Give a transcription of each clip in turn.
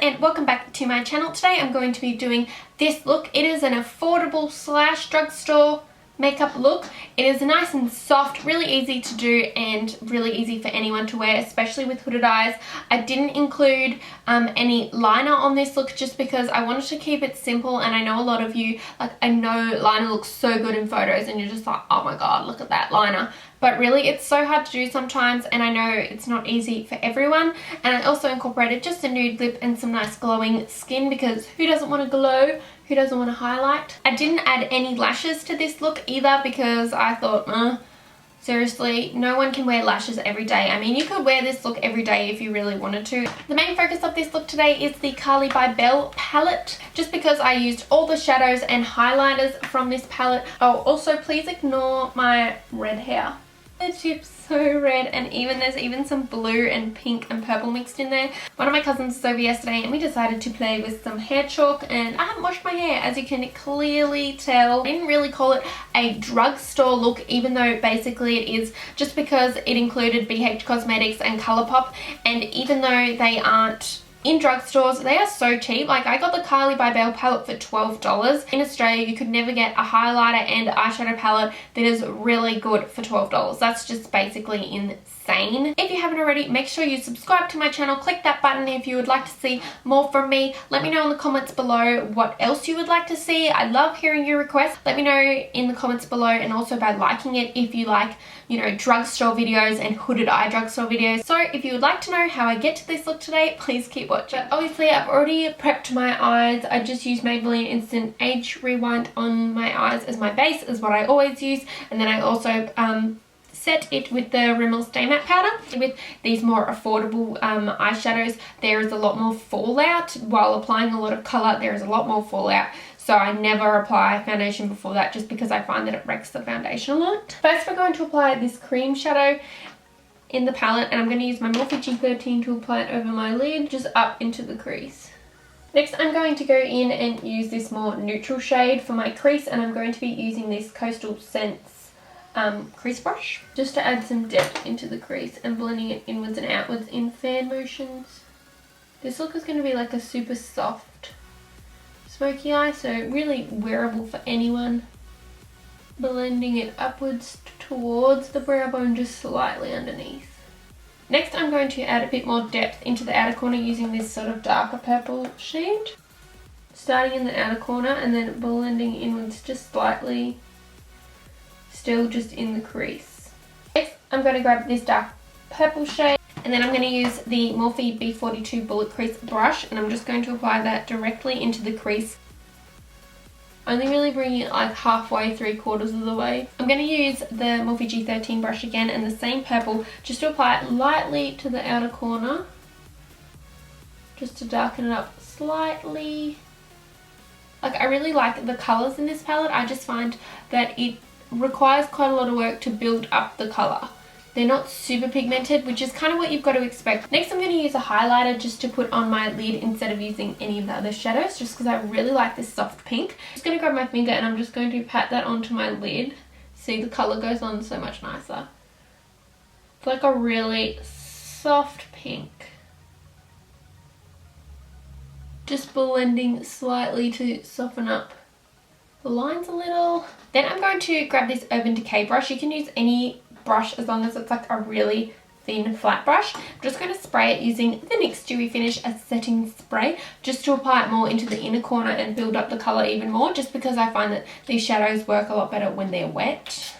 and welcome back to my channel. Today I'm going to be doing this look. It is an affordable slash drugstore makeup look. It is nice and soft, really easy to do and really easy for anyone to wear, especially with hooded eyes. I didn't include any liner on this look just because I wanted to keep it simple, and I know a lot of you, like, I know liner looks so good in photos and you're just like, oh my god, look at that liner. But really it's so hard to do sometimes, and I know it's not easy for everyone. And I also incorporated just a nude lip and some nice glowing skin because who doesn't want to glow? Who doesn't want to highlight? I didn't add any lashes to this look either because I thought, seriously, no one can wear lashes every day. I mean, you could wear this look every day if you really wanted to. The main focus of this look today is the Carli Bybel palette, just because I used all the shadows and highlighters from this palette. Oh, also please ignore my red hair. The tip's so red, and there's even some blue and pink and purple mixed in there. One of my cousins was over yesterday and we decided to play with some hair chalk, and I haven't washed my hair, as you can clearly tell. I didn't really call it a drugstore look, even though basically it is, just because it included Beige Cosmetics and Colourpop, and even though they aren't in drugstores, they are so cheap. Like, I got the Carli Bybel palette for $12. In Australia, you could never get a highlighter and eyeshadow palette that is really good for $12. That's just basically insane. If you haven't already, make sure you subscribe to my channel. Click that button if you would like to see more from me. Let me know in the comments below what else you would like to see. I love hearing your requests. Let me know in the comments below, and also by liking it if you like, you know, drugstore videos and hooded eye drugstore videos. So if you would like to know how I get to this look today, please keep watching. But obviously I've already prepped my eyes. I just used Maybelline Instant Age Rewind on my eyes as my base, is what I always use. And then I also set it with the Rimmel Stay Matte powder. With these more affordable eyeshadows, there is a lot more fallout. While applying a lot of colour, there is a lot more fallout. So I never apply foundation before that, just because I find that it wrecks the foundation a lot. First we're going to apply this cream shadow in the palette, and I'm going to use my Morphe G13 to apply it over my lid, just up into the crease. Next I'm going to go in and use this more neutral shade for my crease, and I'm going to be using this Coastal Scents crease brush, just to add some depth into the crease and blending it inwards and outwards in fan motions. This look is going to be like a super soft smoky eye, so really wearable for anyone. Blending it upwards towards the brow bone, just slightly underneath. Next I'm going to add a bit more depth into the outer corner using this sort of darker purple shade. Starting in the outer corner and then blending inwards just slightly, still just in the crease. Next I'm going to grab this dark purple shade, and then I'm going to use the Morphe B42 Bullet Crease brush, and I'm just going to apply that directly into the crease. Only really bringing it like halfway, 3/4 of the way. I'm going to use the Morphe G13 brush again and the same purple, just to apply it lightly to the outer corner, just to darken it up slightly. Like, I really like the colours in this palette. I just find that it requires quite a lot of work to build up the colour. They're not super pigmented, which is kind of what you've got to expect. Next I'm going to use a highlighter just to put on my lid instead of using any of the other shadows, just because I really like this soft pink. I'm just going to grab my finger and I'm just going to pat that onto my lid. See, the colour goes on so much nicer. It's like a really soft pink. Just blending slightly to soften up the lines a little. Then I'm going to grab this Urban Decay brush. You can use any brush as long as it's like a really thin flat brush. I'm just going to spray it using the NYX Dewy Finish as setting spray, just to apply it more into the inner corner and build up the colour even more, just because I find that these shadows work a lot better when they're wet.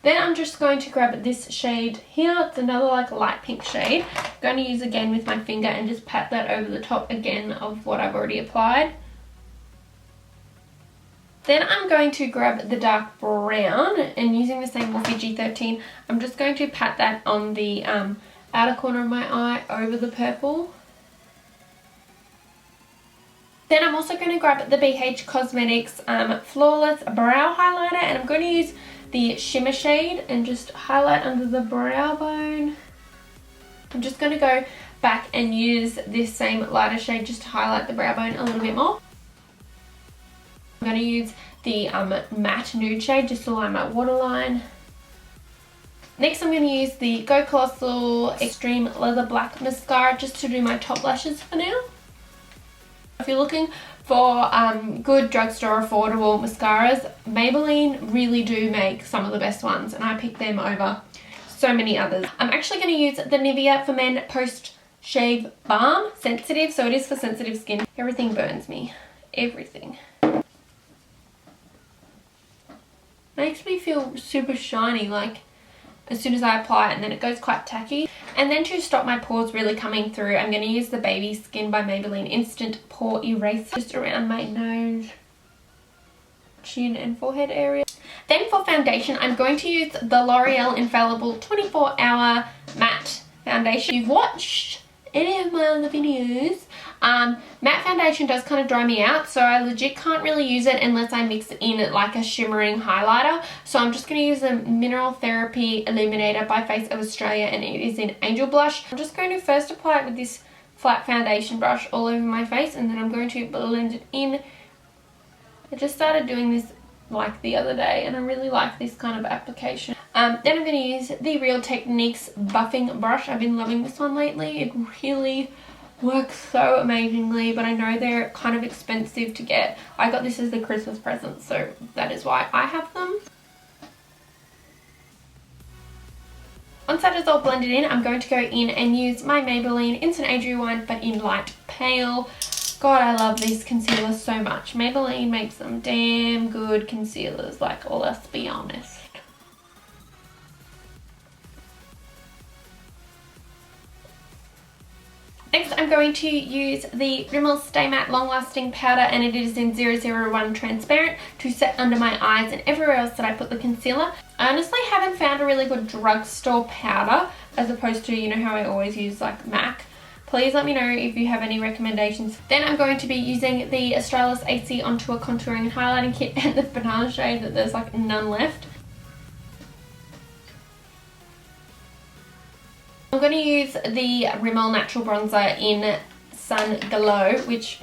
Then I'm just going to grab this shade here. It's another like light pink shade. I'm going to use again with my finger and just pat that over the top again of what I've already applied. Then I'm going to grab the dark brown, and using the same Morphe G13, I'm just going to pat that on the outer corner of my eye over the purple. Then I'm also going to grab the BH Cosmetics Flawless Brow Highlighter, and I'm going to use the shimmer shade and just highlight under the brow bone. I'm just going to go back and use this same lighter shade just to highlight the brow bone a little bit more. I'm going to use the matte nude shade just to line my waterline. Next I'm going to use the Go Colossal Extreme Leather Black Mascara just to do my top lashes for now. If you're looking for good drugstore affordable mascaras, Maybelline really do make some of the best ones, and I pick them over so many others. I'm actually going to use the Nivea for Men Post Shave Balm Sensitive, so it is for sensitive skin. Everything burns me. Everything. Makes me feel super shiny, like as soon as I apply it, and then it goes quite tacky. And then to stop my pores really coming through, I'm going to use the Baby Skin by Maybelline Instant Pore Eraser just around my nose, chin and forehead area. Then for foundation, I'm going to use the L'Oreal Infallible 24-Hour Matte Foundation. If you've watched any of my other videos, matte foundation does kind of dry me out, so I legit can't really use it unless I mix it in like a shimmering highlighter. So I'm just going to use the Mineral Therapy Illuminator by Face of Australia, and it is in Angel Blush. I'm just going to first apply it with this flat foundation brush all over my face, and then I'm going to blend it in. I just started doing this like the other day, and I really like this kind of application. Then I'm going to use the Real Techniques buffing brush. I've been loving this one lately. It really works so amazingly, but I know they're kind of expensive to get. I got this as the Christmas present, so that is why I have them. Once that is all blended in, I'm going to go in and use my Maybelline Instant Age Rewind, but in light pale. God, I love these concealers so much. Maybelline makes some damn good concealers, like, let's be honest. Next, I'm going to use the Rimmel Stay Matte Long Lasting Powder, and it is in 001 Transparent, to set under my eyes and everywhere else that I put the concealer. I honestly haven't found a really good drugstore powder, as opposed to, you know how I always use like MAC. Please let me know if you have any recommendations. Then I'm going to be using the Australis AC On Tour Contouring and Highlighting Kit and the banana shade that there's like none left. I'm going to use the Rimmel Natural Bronzer in Sun Glow, which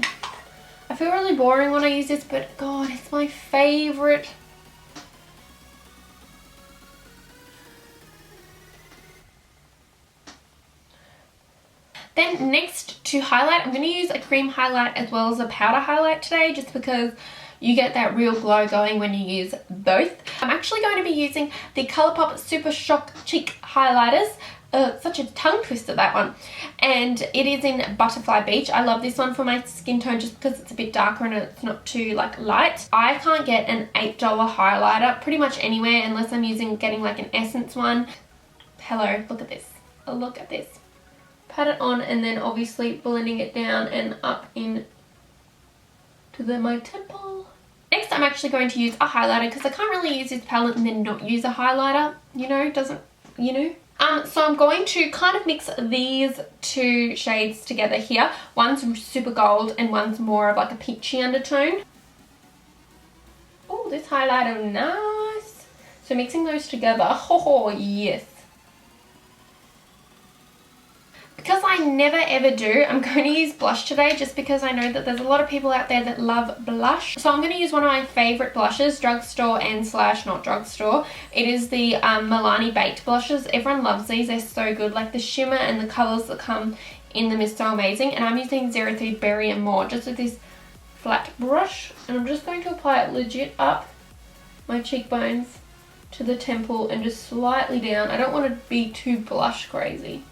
I feel really boring when I use this, but God, it's my favourite. Then next, to highlight, I'm going to use a cream highlight as well as a powder highlight today, just because you get that real glow going when you use both. I'm actually going to be using the Colourpop Super Shock Cheek Highlighters. Such a tongue twister, that one. And it is in Butterfly Beach. I love this one for my skin tone just because it's a bit darker and it's not too like light. I can't get an $8 highlighter pretty much anywhere unless I'm getting like an Essence one. Hello, look at this. Oh, look at this. Pat it on and then obviously blending it down and up in to my temple. Next, I'm actually going to use a highlighter because I can't really use this palette and then not use a highlighter. You know, So I'm going to kind of mix these two shades together here. One's super gold and one's more of like a peachy undertone. Oh, this highlighter, nice. So mixing those together, oh yes. Because I never ever do, I'm going to use blush today just because I know that there's a lot of people out there that love blush. So I'm going to use one of my favourite blushes, drugstore and slash not drugstore. It is the Milani Baked blushes. Everyone loves these, they're so good. Like the shimmer and the colours that come in them is so amazing. And I'm using 03 Berry and More just with this flat brush. And I'm just going to apply it legit up my cheekbones to the temple and just slightly down. I don't want to be too blush crazy.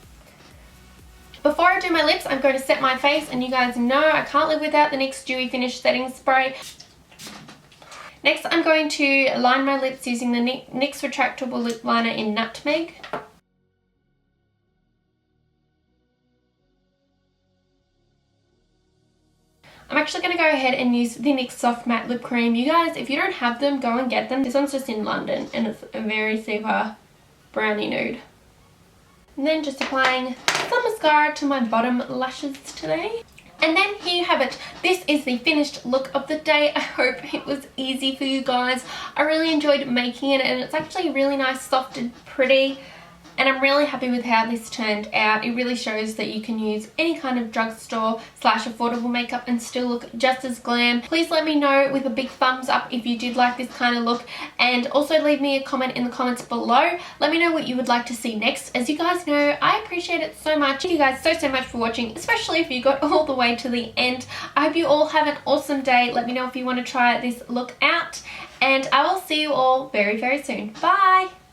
Before I do my lips, I'm going to set my face, and you guys know I can't live without the NYX Dewy Finish Setting Spray. Next, I'm going to line my lips using the NYX Retractable Lip Liner in Nutmeg. I'm actually going to go ahead and use the NYX Soft Matte Lip Cream. You guys, if you don't have them, go and get them. This one's just in London, and it's a very super brownie nude. And then just applying some mascara to my bottom lashes today. And then here you have it. This is the finished look of the day. I hope it was easy for you guys. I really enjoyed making it, and it's actually really nice, soft and pretty. and I'm really happy with how this turned out. It really shows that you can use any kind of drugstore slash affordable makeup and still look just as glam. Please let me know with a big thumbs up if you did like this kind of look, and also leave me a comment in the comments below. Let me know what you would like to see next. As you guys know, I appreciate it so much. Thank you guys so much for watching, especially if you got all the way to the end. I hope you all have an awesome day. Let me know if you want to try this look out, and I will see you all very soon. Bye!